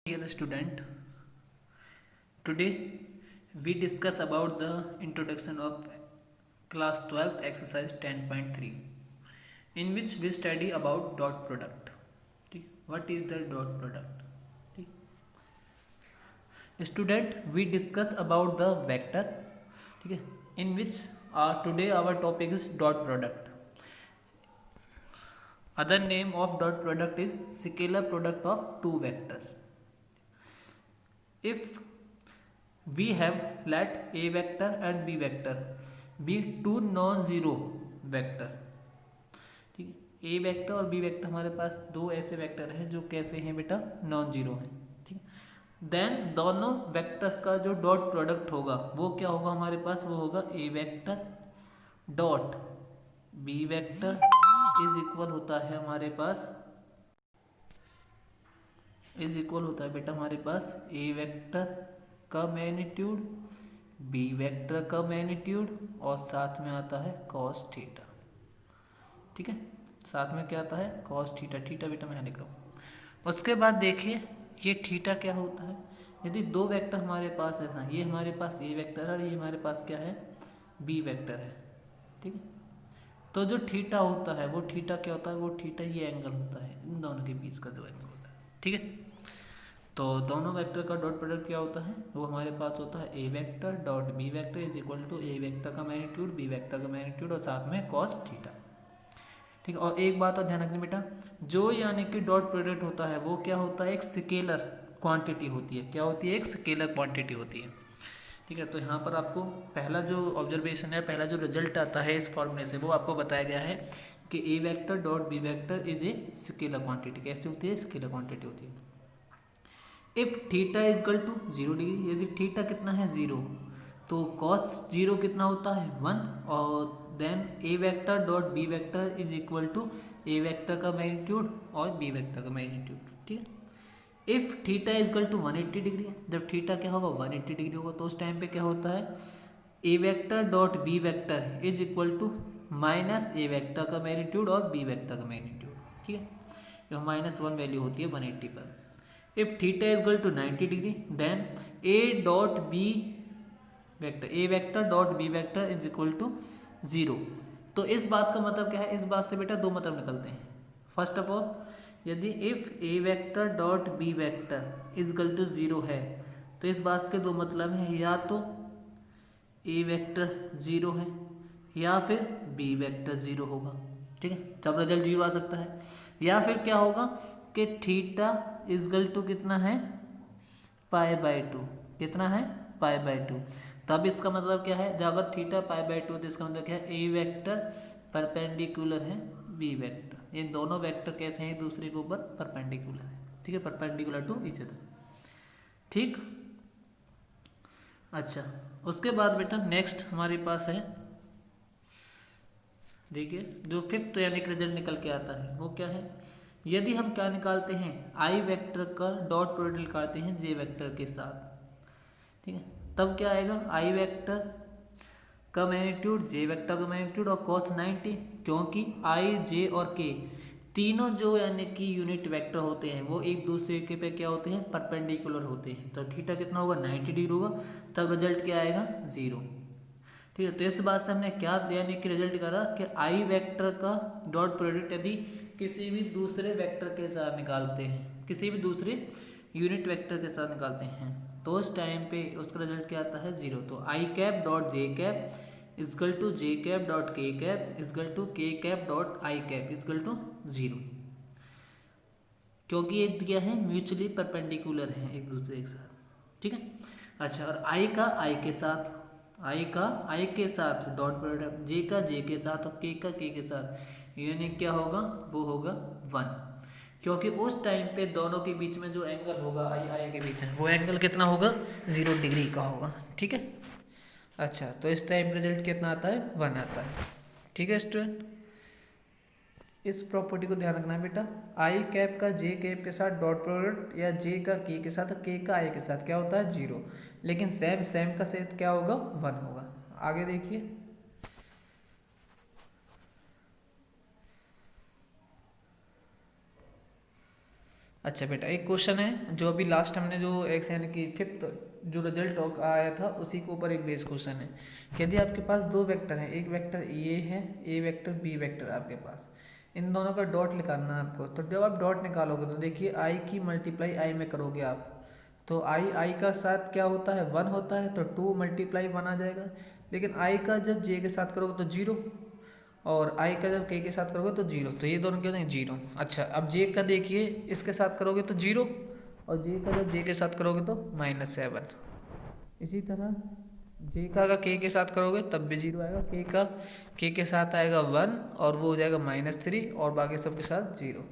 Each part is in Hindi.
Dear student, today we discuss about the introduction of class 12th exercise 10.3 in which we study about dot product. What is the dot product? Student, we discuss about the vector in which today our topic is dot product. Other name of dot product is scalar product of two vectors. If we have let a vector and b vector be two non-zero vector, ठीक है। ए वेक्टर और बी वेक्टर हमारे पास दो ऐसे वेक्टर हैं जो कैसे हैं बेटा, नॉन जीरो हैं, ठीक है। देन दोनों वेक्टर्स का जो डॉट प्रोडक्ट होगा वो क्या होगा हमारे पास, वो होगा A vector dot B vector is equal होता है हमारे पास, इज इक्वल होता है बेटा हमारे पास ए वेक्टर का मैग्नीट्यूड, बी वेक्टर का मैग्नीट्यूड और साथ में आता है कॉस थीटा, ठीक है। साथ में क्या आता है, कॉस थीटा। थीटा बेटा मैं लिख रहा हूँ। उसके बाद देखिए ये थीटा क्या होता है, यदि दो वेक्टर हमारे पास ऐसा, ये हमारे पास ए वेक्टर है और ये हमारे पास क्या है, बी वेक्टर है, ठीक है। तो जो थीटा होता है वो थीटा क्या होता है, वो थीटा ये एंगल होता है इन दोनों के बीच का जो एंगल होता है, ठीक है। तो दोनों वेक्टर का डॉट प्रोडक्ट क्या होता है, वो हमारे पास होता है A vector dot B vector is equal to A vector का मैग्नीट्यूड, बी वेक्टर का मैग्नीट्यूड और साथ में कॉस थीटा, ठीक है। और एक बात और ध्यान रखना बेटा, जो यानी कि डॉट प्रोडक्ट होता है वो क्या होता है, एक स्केलर क्वांटिटी होती है। क्या होती है, एक स्केलर क्वांटिटी होती है, ठीक है। तो यहाँ पर आपको पहला जो ऑब्जर्वेशन है, पहला जो रिजल्ट आता है इस फॉर्मूले से, वो आपको बताया गया है कि A vector dot B vector is a scalar quantity. कैसे होती है, स्केलर क्वांटिटी होती है। If theta is equal to 0 degree, यदि थीटा कितना है 0, तो कॉस 0 कितना होता है 1, और then A vector dot B vector is equal to A vector का मैग्नीट्यूड और बी वेक्टर का मैग्नीट्यूड, ठीक है। If theta is equal to 180 degree, जब थीटा क्या होगा 180 डिग्री होगा, तो उस टाइम पे क्या होता है, A vector dot B vector is equal to minus A vector का मैग्नीट्यूड और बी वेक्टर का मैग्नीट्यूड, ठीक है। जो -1 वैल्यू होती है 180 पर। If theta is equal to 90 degree, then A dot B vector, A vector dot B vector is equal to 0। तो इस बात का मतलब क्या है, इस बात से बेटा दो मतलब निकलते हैं। फर्स्ट ऑफ ऑल, यदि if A vector dot B vector is equal to 0 है, तो इस बात के दो मतलब हैं, या तो ए वेक्टर 0 है या फिर बी वेक्टर 0 होगा, ठीक है। तब रिजल्ट 0 आ सकता है। या फिर क्या होगा कि थीटा इजगल टू कितना है, π/2, कितना है π/2। तब इसका मतलब क्या है, जब अगर थीटा π/2 तो इसका मतलब क्या है, ए वेक्टर परपेंडिकुलर है बी वेक्टर, ये दोनों वेक्टर कैसे हैं, एक दूसरे के ऊपर परपेंडिकुलर है, ठीक है, परपेंडिकुलर टू ईच अदर, ठीक। अच्छा, उसके बाद बेटा नेक्स्ट हमारे पास है, देखिए जो फिफ्थ यानी कि रिजल्ट निकल के आता है वो क्या है, यदि हम क्या निकालते हैं, आई वेक्टर का डॉट प्रोडक्ट निकालते हैं जे वेक्टर के साथ, ठीक है। तब क्या आएगा, आई वेक्टर का मैग्नीट्यूड, जे वेक्टर का मैग्नीट्यूड और cos 90, क्योंकि आई जे और के तीनों जो यानी कि यूनिट वेक्टर होते हैं वो एक दूसरे के पे क्या होते हैं, परपेंडिकुलर होते हैं। तो थीटा कितना होगा 90 डिग्री होगा, तब रिजल्ट क्या आएगा 0, ठीक है। तो इस बात से हमने क्या यानी कि रिजल्ट करा कि आई वेक्टर का डॉट प्रोडक्ट यदि किसी भी दूसरे वेक्टर के साथ निकालते हैं, किसी भी दूसरे यूनिट वेक्टर के साथ निकालते हैं, तो उस टाइम पे उसका रिजल्ट क्या आता है 0। तो I cap dot J cap is equal to J cap dot K cap is equal to K cap dot I cap is equal to 0, क्योंकि ये क्या है, म्यूचुअली परपेंडिकुलर है एक दूसरे के साथ, ठीक है। अच्छा, और आई का आई के साथ, आई का आई के साथ डॉट प्रोडक्ट, जे का जे के साथ और के का के के साथ, यानी क्या होगा, वो होगा 1, क्योंकि उस टाइम पे दोनों के बीच में जो एंगल होगा आई आई के बीच में, वो एंगल कितना होगा 0 डिग्री का होगा, ठीक है। अच्छा, तो इस टाइम रिजल्ट कितना आता है 1 आता है, ठीक है स्टूडेंट। इस प्रॉपर्टी को ध्यान रखना है बेटा, आई कैप का जे कैप के साथ डॉट प्रोडक्ट या जे का के साथ, के का आई के साथ क्या होता है 0, लेकिन सेम सेम का सेट क्या होगा 1 होगा। आगे देखिए, अच्छा बेटा, एक क्वेश्चन है जो अभी लास्ट हमने जो एक यानी कि फिफ्थ जो रिजल्ट आया था उसी के ऊपर एक बेस क्वेश्चन है। यदि आपके पास दो वेक्टर हैं, एक वेक्टर ए है, ए वेक्टर बी वेक्टर आपके पास, इन दोनों का डॉट निकालना है आपको। तो जब आप डॉट निकालोगे तो देखिए आई की मल्टीप्लाई आई में करोगे आप, तो आई का साथ क्या होता है 1 होता है, तो 2 मल्टीप्लाई 1 आ जाएगा। लेकिन आई का जब जे के साथ करोगे तो 0, और आई का जब के साथ करोगे तो 0, तो ये दोनों क्या हो जाएंगे 0। अच्छा, अब जे का देखिए इसके साथ करोगे तो 0, और जे का जब जे के साथ करोगे तो -7। इसी तरह जे का अगर के साथ करोगे तब भी 0 आएगा, के के साथ आएगा 1 और वो हो जाएगा -3, और बाकी सबके साथ 0।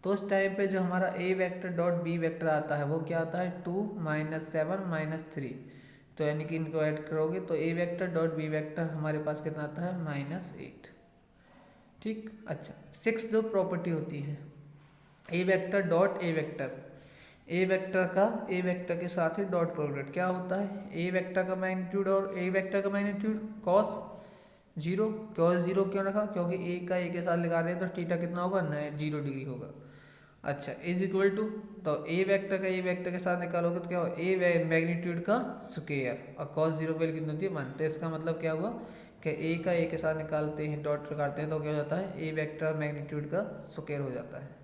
तो उस टाइम पे जो हमारा ए वेक्टर डॉट बी वेक्टर आता है वो क्या आता है 2 -7 -3। तो यानी कि इनको ऐड करोगे तो ए वेक्टर डॉट बी वेक्टर हमारे पास कितना आता है -8। ठीक। अच्छा, 6 जो प्रॉपर्टी होती है A vector dot A vector, A vector का ए वेक्टर के साथ ही डॉट प्रोडक्ट क्या होता है, ए वेक्टर का मैग्नीट्यूड और ए वेक्टर का मैग्नीट्यूड cos 0। cos 0 क्यों रखा, क्योंकि ए का ए के साथ लगा रहे हैं तो थीटा कितना होगा 0 डिग्री होगा। अच्छा, इज इक्वल टू, तो ए वेक्टर का ए वेक्टर के साथ निकालोगे तो क्या होगा ए मैग्नीट्यूड का स्क्वायर, और cos 0 वैल्यू कितनी होती है 1। तो इसका मतलब क्या हुआ कि ए का ए के साथ निकालते हैं डॉट लगाते हैं तो क्या हो जाता है ए वेक्टर मैग्नीट्यूड का स्क्वायर हो जाता है।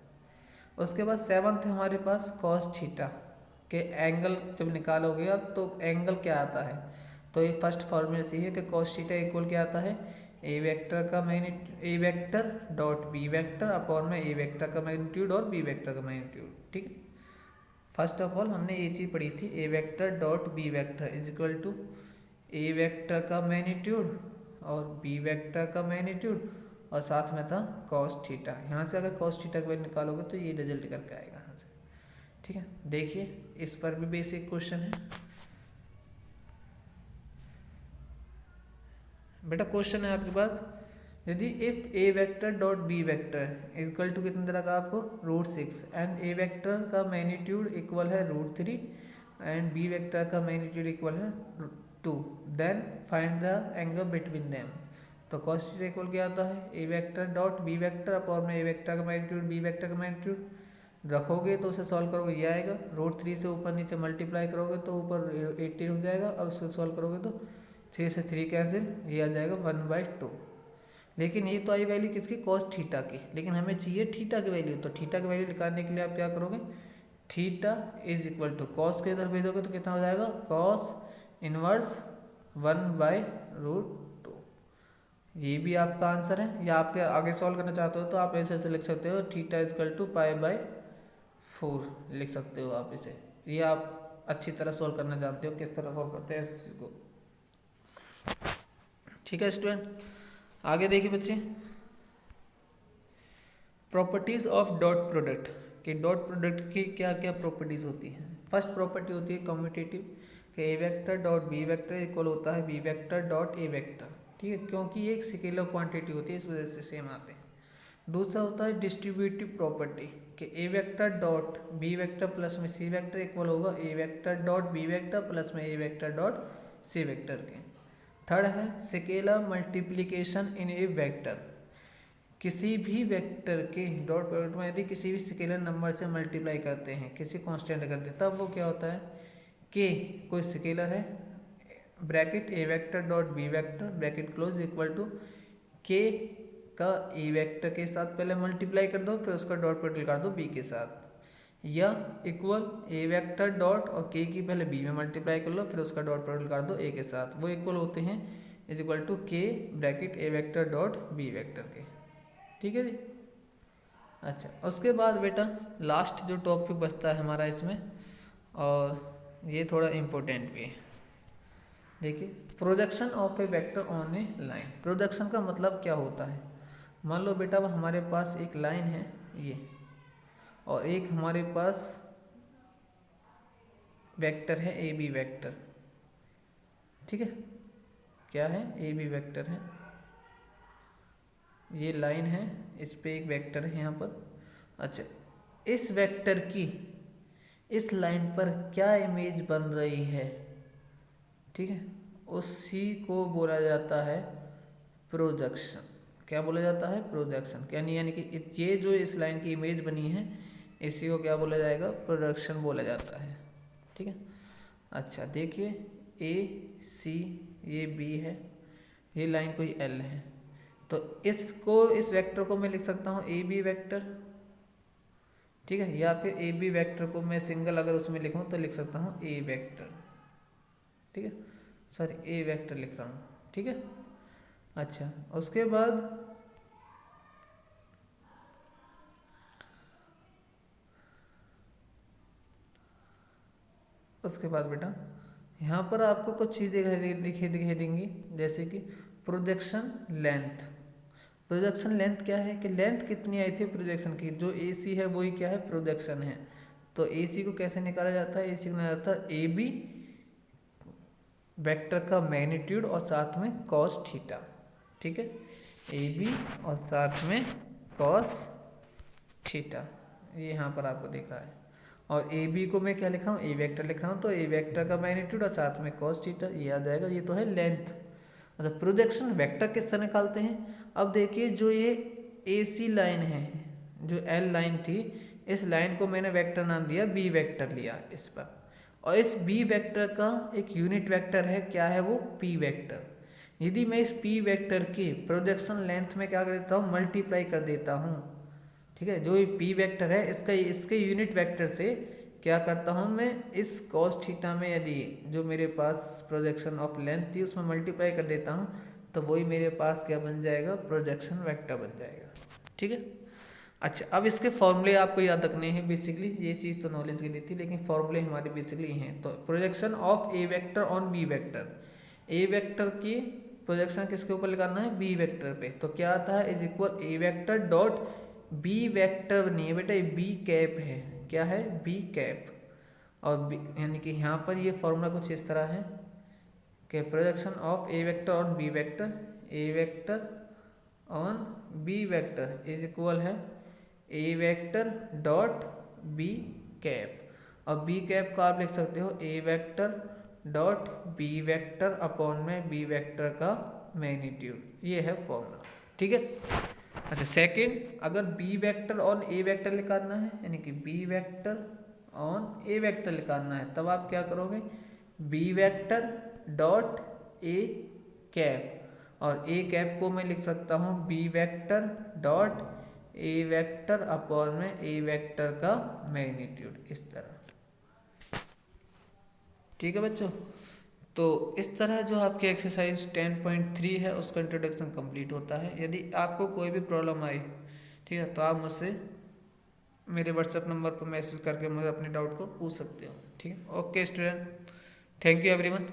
उसके बाद 7th हमारे पास cos थीटा के एंगल जब निकालोगे आप तो एंगल क्या आता है, तो ये फर्स्ट फॉर्मूला से है कि cos थीटा इक्वल क्या आता है ए वेक्टर का magnitude, A vector dot B vector upon में ए वेक्टर का मैग्नीट्यूड और बी वेक्टर का मैग्नीट्यूड। ठीक है, फर्स्ट ऑफ ऑल हमने ये चीज़ पढ़ी थी A vector dot B vector is equal to A vector का मैग्नीट्यूड और बी वेक्टर का मैग्नीट्यूड, और साथ में था cos थीटा। यहाँ से अगर cos थीटा का वैल्यू निकालोगे तो ये रिजल्ट करके आएगा यहाँ से। ठीक है, देखिए इस पर भी बेसिक क्वेश्चन है बेटा। क्वेश्चन है आपके पास, यदि if A vector dot B vector equal to कितने तरह का आपको √6 एंड ए वेक्टर का मैग्नीट्यूड इक्वल है √3 एंड बी वेक्टर का मैग्नीट्यूड इक्वल है 2, then find the angle between them. तो cos थीटा इक्वल क्या आता है A vector dot B vector upon में ए वेक्टर का मैग्नीट्यूड बी वेक्टर का मैग्नीट्यूड रखोगे तो उसे सॉल्व करोगे ये आएगा, √3 से ऊपर नीचे मल्टीप्लाई करोगे तो ऊपर 18 हो जाएगा, और उससे सॉल्व करोगे तो 3 से 3 कैंसिल, ये आ जाएगा 1/2। लेकिन ये तो आई वैल्यू किसकी cos थीटा की, लेकिन हमें चाहिए थीटा की वैल्यू। तो थीटा की वैल्यू निकालने के लिए आप क्या करोगे, theta is equal to cos के इधर भेजोगे तो कितना हो जाएगा cos इनवर्स 1/√2। ये भी आपका आंसर है, या आपके आगे सॉल्व करना चाहते हो तो आप ऐसे लिख सकते हो थीटा इज इक्वल टू π/4 लिख सकते हो आप इसे। ये आप अच्छी तरह सॉल्व करना जानते हो किस तरह सॉल्व करते हैं इस चीज़ को। ठीक है स्टूडेंट, आगे देखिए बच्चे, प्रॉपर्टीज ऑफ डॉट प्रोडक्ट कि डॉट प्रोडक्ट की क्या क्या प्रॉपर्टीज होती हैं। फर्स्ट प्रॉपर्टी होती है कम्यूटेटिव कि A vector dot B vector equal होता है B vector dot A vector. ठीक है, क्योंकि ये एक स्केलर क्वांटिटी होती है इस वजह से सेम आते हैं। दूसरा होता है डिस्ट्रीब्यूटिव प्रॉपर्टी कि A vector dot B vector plus में सी वेक्टर इक्वल होगा A vector dot B vector plus में A vector dot C vector के। थर्ड है scalar multiplication in A vector, किसी भी वेक्टर के डॉट प्रोडक्ट में यदि किसी भी स्केलर नंबर से मल्टीप्लाई करते हैं, किसी कांस्टेंट करते हैं, तब वो क्या होता है कि कोई स्केलर है bracket A vector dot B vector bracket close equal to K का ए वेक्टर के साथ पहले मल्टीप्लाई कर दो, फिर उसका डॉट प्रोडक्ट निकाल दो बी के साथ, या इक्वल ए वेक्टर डॉट और के की पहले बी में मल्टीप्लाई कर लो, फिर उसका डॉट प्रोडक्ट निकाल दो ए के साथ, वो इक्वल होते हैं इज इक्वल टू के bracket A vector dot B vector के। ठीक है जी। अच्छा, उसके बाद बेटा लास्ट जो टॉपिक बचता है हमारा इसमें, और ये थोड़ा इम्पोर्टेंट भी है। देखिए, projection of A vector on A line. Projection का मतलब क्या होता है, मान लो बेटा अब हमारे पास एक लाइन है ये, और एक हमारे पास वेक्टर है ए बी वेक्टर। ठीक है, क्या है ए बी वेक्टर है, ये लाइन है, इस पे एक वेक्टर है यहाँ पर। अच्छा, इस वेक्टर की इस लाइन पर क्या इमेज बन रही है, ठीक है, उसी को बोला जाता है प्रोजेक्शन। क्या बोला जाता है, प्रोजेक्शन। यानी कि ये जो इस लाइन की इमेज बनी है इसी को क्या बोला जाएगा, प्रोजेक्शन बोला जाता है। ठीक है, अच्छा देखिए ए सी ये बी है, ये लाइन कोई एल है, तो इस वेक्टर को मैं लिख सकता हूँ ए बी वैक्टर। ठीक है, या फिर ए बी वैक्टर को मैं सिंगल अगर उसमें लिखूँ तो लिख सकता हूँ ए वैक्टर। ठीक है, सॉरी ए वैक्टर लिख रहा हूँ। ठीक है, अच्छा उसके बाद बेटा यहाँ पर आपको कुछ चीज़ें दिखाई देंगी, जैसे कि प्रोजेक्शन लेंथ। प्रोजेक्शन लेंथ क्या है कि लेंथ कितनी आई थी प्रोजेक्शन की, जो ए सी है वही क्या है, प्रोजेक्शन है। तो ए सी को कैसे निकाला जाता है, ए सी को निकाला जाता है ए बी वेक्टर का मैग्नीट्यूड और साथ में कॉस थीटा। ठीक है, ए बी और साथ में कॉस थीटा, ये यहाँ पर आपको दिख रहा है। और ए बी को मैं क्या लिख रहा हूँ, ए वेक्टर लिख रहा हूँ, तो ए वेक्टर का मैग्नीट्यूड और साथ में कॉस थीटा, ये याद आएगा। ये तो है लेंथ। मतलब प्रोजेक्शन वेक्टर किस तरह निकालते हैं, अब देखिए जो ये ए सी लाइन है, जो एल लाइन थी, इस लाइन को मैंने वेक्टर नाम दिया बी वेक्टर लिया इस पर, और इस बी वेक्टर का एक यूनिट वेक्टर है, क्या है वो, पी वेक्टर। यदि मैं इस पी वेक्टर के प्रोजेक्शन लेंथ में क्या कर देता हूँ, मल्टीप्लाई कर देता हूँ। ठीक है, जो ये पी वेक्टर है इसके यूनिट वेक्टर से क्या करता हूँ मैं, इस कॉस थीटा में यदि जो मेरे पास प्रोजेक्शन ऑफ लेंथ थी उसमें मल्टीप्लाई कर देता हूँ, तो वही मेरे पास क्या बन जाएगा, प्रोजेक्शन वेक्टर बन जाएगा। ठीक है, अच्छा अब इसके फॉर्मूले आपको याद रखने हैं। बेसिकली ये चीज़ तो नॉलेज के लिए थी, लेकिन फॉर्मूले हमारे बेसिकली हैं। तो projection of A vector on B vector, A vector की प्रोजेक्शन किसके ऊपर लगाना है, बी वेक्टर पे, तो क्या आता है, is equal A vector dot B vector नहीं है बेटा, बी कैप है, क्या है, बी कैप। और यानी कि यहाँ पर ये फॉर्मूला कुछ इस तरह है कि projection of A vector on B vector, A vector on B vector is equal है A vector dot B cap, और बी कैप को आप लिख सकते हो A vector dot B vector upon में बी वेक्टर का मैग्नीट्यूड, ये है फॉर्मूला। ठीक है, अच्छा सेकंड, अगर B vector on A vector निकालना है, यानी कि B vector on A vector निकालना है, तब आप क्या करोगे, B vector dot A cap, और ए कैप को मैं लिख सकता हूँ B vector dot A vector upon में ए वेक्टर का मैग्नीट्यूड, इस तरह। ठीक है बच्चों, तो इस तरह जो आपकी एक्सरसाइज 10.3 है उसका इंट्रोडक्शन कंप्लीट होता है। यदि आपको कोई भी प्रॉब्लम आए, ठीक है, तो आप मुझसे मेरे व्हाट्सएप नंबर पर मैसेज करके मुझे अपने डाउट को पूछ सकते हो। ठीक है, okay student, thank you everyone.